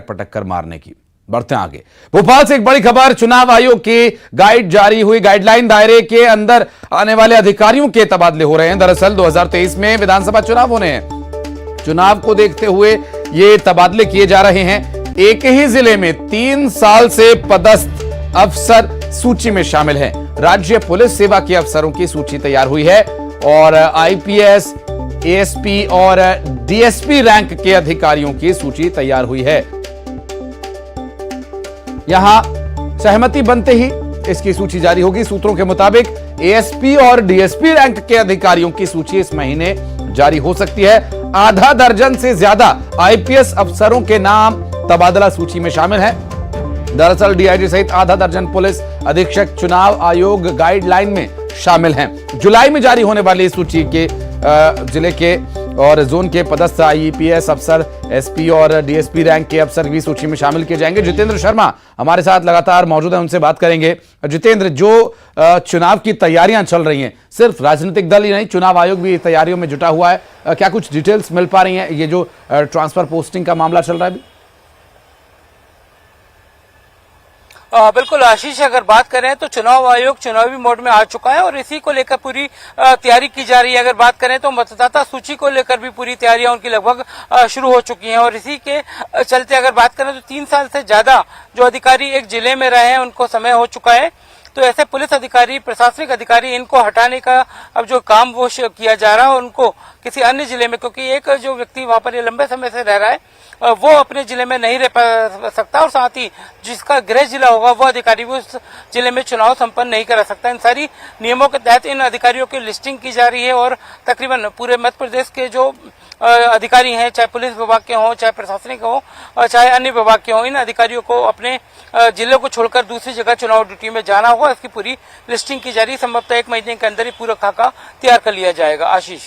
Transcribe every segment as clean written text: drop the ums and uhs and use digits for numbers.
पटक कर मारने की। बढ़ते हैं आगे। भोपाल से एक बड़ी खबर, चुनाव आयोग की गाइडलाइन दायरे के अंदर आने वाले अधिकारियों के तबादले हो रहे हैं। दरअसल 2023 में विधानसभा चुनाव होने हैं। चुनाव को देखते हुए ये तबादले किए जा रहे हैं। एक ही जिले में 3 साल से पदस्थ अफसर सूची में शामिल हैं। राज्य पुलिस सेवा के अफसरों की सूची तैयार हुई है और आईपीएस, एएसपी और डीएसपी रैंक के अधिकारियों की सूची तैयार हुई है। यहां सहमति बनते ही इसकी सूची जारी होगी। सूत्रों के मुताबिक एएसपी और डीएसपी रैंक के अधिकारियों की सूची इस महीने जारी हो सकती है। आधा दर्जन से ज्यादा आईपीएस अफसरों के नाम तबादला सूची में शामिल हैं। दरअसल डीआईजी सहित आधा दर्जन पुलिस अधीक्षक चुनाव आयोग गाइडलाइन में शामिल हैं। जुलाई में जारी होने वाली इस सूची के जिले के और जोन के पदस्थ आईपीएस अफसर, एसपी और डीएसपी रैंक के अफसर भी सूची में शामिल किए जाएंगे। जितेंद्र शर्मा हमारे साथ लगातार मौजूद हैं, उनसे बात करेंगे। जितेंद्र, जो चुनाव की तैयारियां चल रही हैं, सिर्फ राजनीतिक दल ही नहीं, चुनाव आयोग भी तैयारियों में जुटा हुआ है। क्या कुछ डिटेल्स मिल पा रही हैं? ये जो ट्रांसफर पोस्टिंग का मामला चल रहा है अभी? बिल्कुल आशीष, अगर बात करें तो चुनाव आयोग चुनावी मोड में आ चुका है और इसी को लेकर पूरी तैयारी की जा रही है। अगर बात करें तो मतदाता सूची को लेकर भी पूरी तैयारियां उनकी लगभग शुरू हो चुकी हैं और इसी के चलते अगर बात करें तो 3 साल से ज्यादा जो अधिकारी एक जिले में रहे हैं उनको समय हो चुका है। तो ऐसे पुलिस अधिकारी, प्रशासनिक अधिकारी, इनको हटाने का अब जो काम वो किया जा रहा है उनको किसी अन्य जिले में, क्योंकि एक जो व्यक्ति वहां पर लंबे समय से रह रहा है वो अपने जिले में नहीं रह सकता और साथ ही जिसका गृह जिला होगा वो अधिकारी भी उस जिले में चुनाव संपन्न नहीं करा सकता। इन सारी नियमों के तहत इन अधिकारियों की लिस्टिंग की जा रही है और तकरीबन पूरे मध्य प्रदेश के जो अधिकारी हैं, चाहे पुलिस विभाग के हों, चाहे प्रशासनिक हों, चाहे अन्य विभाग के हों, इन अधिकारियों को अपने जिले को छोड़कर दूसरी जगह चुनाव ड्यूटी में जाना होगा। इसकी पूरी लिस्टिंग की जा रही है। संभवतः 1 महीने के अंदर ही पूरा खाका तैयार कर लिया जाएगा। आशीष,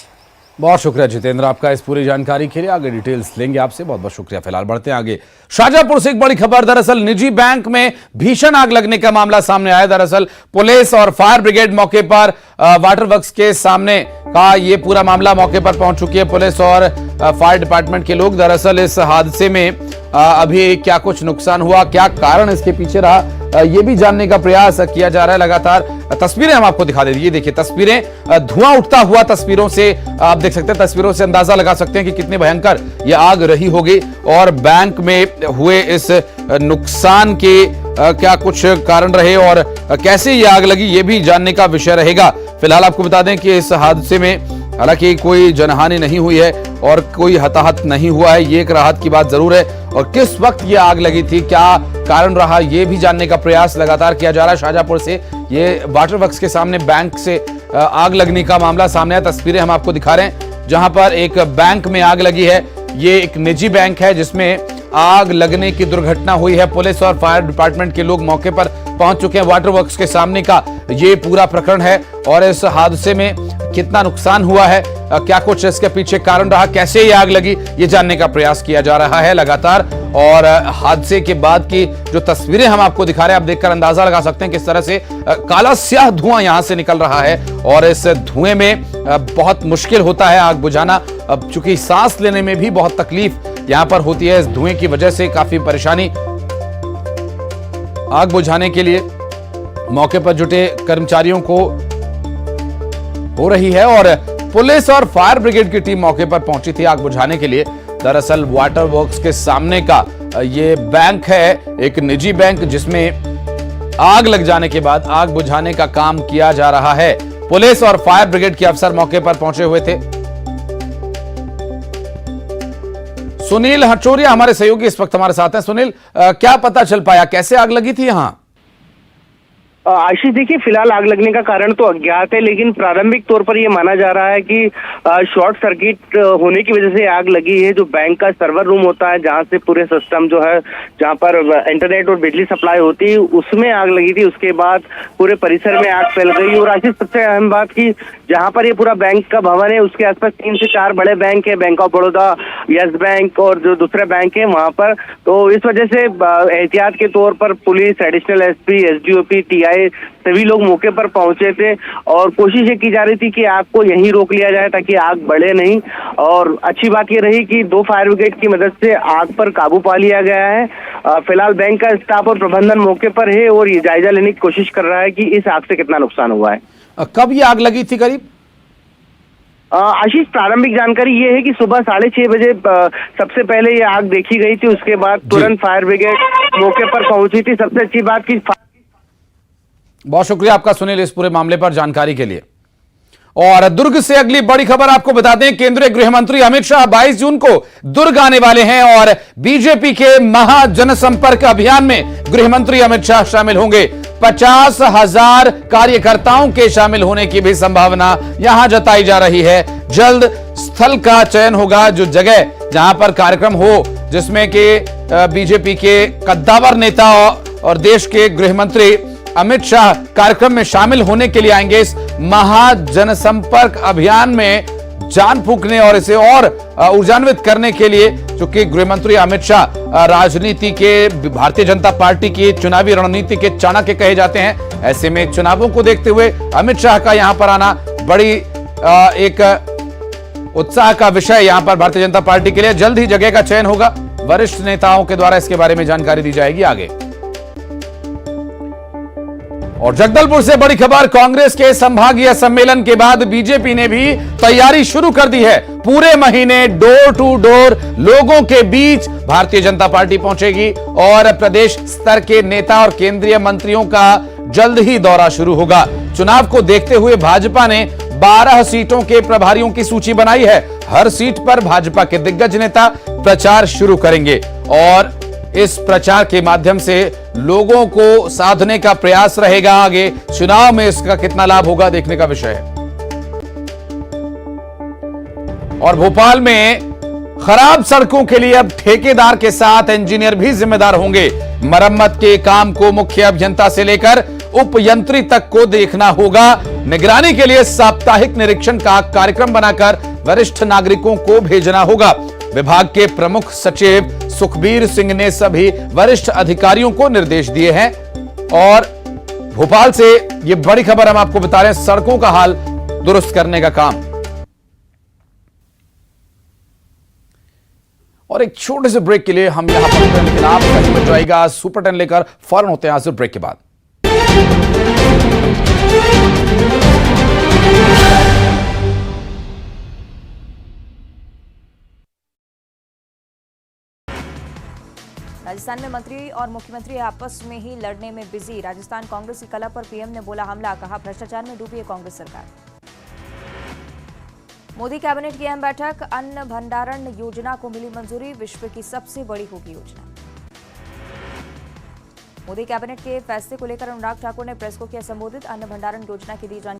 बहुत शुक्रिया जितेंद्र आपका इस पूरी जानकारी के लिए। आगे डिटेल्स लेंगे आपसे। बहुत बहुत शुक्रिया। फिलहाल बढ़ते हैं आगे। शाहजहांपुर से एक बड़ी खबर, दरअसल निजी बैंक में भीषण आग लगने का मामला सामने आया। दरअसल पुलिस और फायर ब्रिगेड मौके पर वाटर वर्क्स के सामने का ये पूरा मामला मौके पर पहुंच चुकी है पुलिस और फायर डिपार्टमेंट के लोग। दरअसल इस हादसे में अभी क्या कुछ नुकसान हुआ, क्या कारण इसके पीछे रहा, ये भी जानने का प्रयास किया जा रहा है। लगातार तस्वीरें हम आपको दिखा देते हैं। ये देखिए तस्वीरें, धुआं उठता हुआ तस्वीरों से आप देख सकते हैं। तस्वीरों से अंदाजा लगा सकते हैं कि कितनी भयंकर ये आग रही होगी और बैंक में हुए इस नुकसान के क्या कुछ कारण रहे और कैसे ये आग लगी, ये भी जानने का विषय रहेगा। फिलहाल आपको बता दें कि इस हादसे में हालांकि कोई जनहानि नहीं हुई है और कोई हताहत नहीं हुआ है, ये एक राहत की बात जरूर है। और किस वक्त ये आग लगी थी, क्या कारण रहा, ये भी जानने का प्रयास लगातार किया जा रहा है। शाहजहांपुर से ये वाटर वर्क्स के सामने बैंक से आग लगने का मामला सामने आया। तस्वीरें हम आपको दिखा रहे हैं जहां पर एक बैंक में आग लगी है। ये एक निजी बैंक है जिसमें आग लगने की दुर्घटना हुई है। पुलिस और फायर डिपार्टमेंट के लोग मौके पर पहुंच चुके हैं। वाटर वर्क्स के सामने का ये पूरा प्रकरण है और इस हादसे में कितना नुकसान हुआ है, क्या कुछ इसके पीछे कारण रहा, कैसे ये आग लगी, ये जानने का प्रयास किया जा रहा है लगातार। और हादसे के बाद की जो तस्वीरें हम आपको दिखा रहे हैं, आप देखकर अंदाजा लगा सकते हैं किस तरह से काला स्याह धुआं यहां से निकल रहा है और इस धुएं में बहुत मुश्किल होता है आग बुझाना। अब चूंकि सांस लेने में भी बहुत तकलीफ यहां पर होती है, इस धुएं की वजह से काफी परेशानी आग बुझाने के लिए मौके पर जुटे कर्मचारियों को हो रही है और पुलिस और फायर ब्रिगेड की टीम मौके पर पहुंची थी आग बुझाने के लिए। दरअसल वाटर वर्क्स के सामने का ये बैंक है, एक निजी बैंक, जिसमें आग लग जाने के बाद आग बुझाने का काम किया जा रहा है। पुलिस और फायर ब्रिगेड के अफसर मौके पर पहुंचे हुए थे। सुनील हचोरिया हमारे सहयोगी इस वक्त हमारे साथ हैं। सुनील, क्या पता चल पाया, कैसे आग लगी थी यहां? आशीष, देखिए फिलहाल आग लगने का कारण तो अज्ञात है, लेकिन प्रारंभिक तौर पर यह माना जा रहा है कि शॉर्ट सर्किट होने की वजह से आग लगी है। जो बैंक का सर्वर रूम होता है जहां से पूरे सिस्टम जो है, जहां पर इंटरनेट और बिजली सप्लाई होती है, उसमें आग लगी थी। उसके बाद पूरे परिसर में आग फैल गई। और आशीष, सबसे अहम बात की जहां पर ये पूरा बैंक का भवन है उसके आसपास 3 से 4 बड़े बैंक है, bank of Baroda, yes bank और जो दूसरे बैंक है वहां पर। तो इस वजह से एहतियात के तौर पर police, additional SP, SDOP, TI आए, सभी लोग मौके पर पहुंचे थे और कोशिश ये की जा रही थी कि आग को यहीं रोक लिया जाए ताकि आग बढ़े नहीं। और अच्छी बात ये रही कि 2 फायर ब्रिगेड की मदद से आग पर काबू पा लिया गया है। फिलहाल बैंक का स्टाफ और प्रबंधन मौके पर है और ये जायजा लेने की कोशिश कर रहा है कि इस आग से कितना नुकसान हुआ है। कब ये आग लगी थी करीब? आशीष, प्रारंभिक जानकारी ये है कि सुबह 6:30 बजे सबसे पहले ये आग देखी गई थी, उसके बाद तुरंत फायर ब्रिगेड मौके पर पहुंची थी। सबसे अच्छी बात की बहुत शुक्रिया आपका सुनील इस पूरे मामले पर जानकारी के लिए। और दुर्ग से अगली बड़ी खबर आपको बता दें, केंद्रीय गृह मंत्री अमित शाह 22 जून को दुर्ग आने वाले हैं और बीजेपी के महा जनसंपर्क अभियान में गृह मंत्री अमित शाह शामिल होंगे। 50,000 कार्यकर्ताओं के शामिल होने की भी संभावना यहां जताई जा रही है। जल्द स्थल का चयन होगा, जो जगह जहां पर कार्यक्रम हो, जिसमें कि बीजेपी के कद्दावर नेता और देश के गृह मंत्री अमित शाह कार्यक्रम में शामिल होने के लिए आएंगे। इस महा जनसंपर्क अभियान में जान फूंकने और इसे और ऊर्जान्वित करने के लिए, चूंकि गृह मंत्री अमित शाह राजनीति के, भारतीय जनता पार्टी की चुनावी रणनीति के चाणक्य कहे जाते हैं। ऐसे में चुनावों को देखते हुए अमित शाह का यहां पर आना बड़ी एक उत्साह का विषय यहां पर भारतीय जनता पार्टी के लिए। जल्द ही जगह का चयन होगा, वरिष्ठ नेताओं के द्वारा इसके बारे में जानकारी दी जाएगी आगे। और जगदलपुर से बड़ी खबर, कांग्रेस के संभागीय सम्मेलन के बाद बीजेपी ने भी तैयारी शुरू कर दी है। पूरे महीने डोर टू डोर लोगों के बीच भारतीय जनता पार्टी पहुंचेगी और प्रदेश स्तर के नेता और केंद्रीय मंत्रियों का जल्द ही दौरा शुरू होगा। चुनाव को देखते हुए भाजपा ने 12 सीटों के प्रभारियों की सूची बनाई है। हर सीट पर भाजपा के दिग्गज नेता प्रचार शुरू करेंगे और इस प्रचार के माध्यम से लोगों को साधने का प्रयास रहेगा। आगे चुनाव में इसका कितना लाभ होगा देखने का विषय है। और भोपाल में खराब सड़कों के लिए अब ठेकेदार के साथ इंजीनियर भी जिम्मेदार होंगे। मरम्मत के काम को मुख्य अभियंता से लेकर उप यंत्री तक को देखना होगा। निगरानी के लिए साप्ताहिक निरीक्षण का कार्यक्रम बनाकर वरिष्ठ नागरिकों को भेजना होगा। विभाग के प्रमुख सचिव सुखबीर सिंह ने सभी वरिष्ठ अधिकारियों को निर्देश दिए हैं। और भोपाल से ये बड़ी खबर हम आपको बता रहे हैं, सड़कों का हाल दुरुस्त करने का काम। और एक छोटे से ब्रेक के लिए हम यहां पर, लेकिन आप कहीं मत जाइएगा, सुपर 10 लेकर फौरन होते हैं ब्रेक के बाद। राजस्थान में मंत्री और मुख्यमंत्री आपस में ही लड़ने में बिजी। राजस्थान कांग्रेस की कला पर पीएम ने बोला हमला, कहा भ्रष्टाचार में डूबी है कांग्रेस सरकार। मोदी कैबिनेट की अहम बैठक, अन्न भंडारण योजना को मिली मंजूरी, विश्व की सबसे बड़ी होगी योजना। मोदी कैबिनेट के फैसले को लेकर अनुराग ठाकुर ने प्रेस को किया संबोधित, अन्न भंडारण योजना की दी जानकारी।